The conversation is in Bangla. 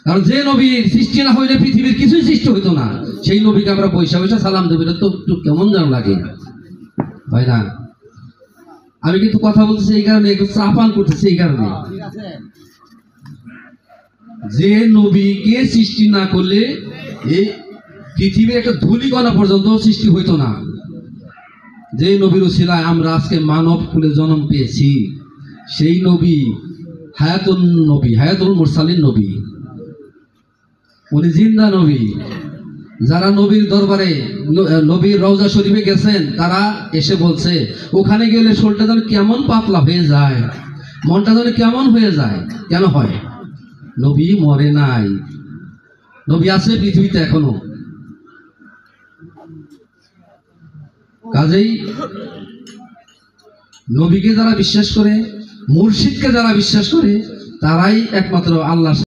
কারণ যে নবীর সৃষ্টি না হইলে পৃথিবীর কিছুই সৃষ্টি হইতো না, সেই নবীকে আমরা পয়সা পয়সা সালাম দেবো, এটা তো একটু কেমন যেন লাগে, হয় না? আমি কিন্তু কথা বলতেছি এই কারণে, একটু চা পান করতেছি এই কারণে, যে নবীকে সৃষ্টি না করলে এই পৃথিবীর একটা ধূলিকণা পর্যন্ত সৃষ্টি হইতো না। যে নবীর উসিলায় আমরা আজকে মানব কুলে জন্ম পেয়েছি, সেই নবী হায়াতুল মুরসালিন নবী, উনি জিন্দা নবী। যারা নবীর দরবারে নবীর রওজা শরীফে গেছেন তারা এসে বলছে ওখানে গেলে শরীরটা যেন কেমন পাতলা হয়ে যায়, মনটা যেন কেমন হয়ে যায়। কেন হয়? নবী মরে নাই, নবী আছে পৃথিবীতে এখনো। কাজেই নবীকে যারা বিশ্বাস করে, মুর্শিদকে যারা বিশ্বাস করে, তারাই একমাত্র আল্লাহ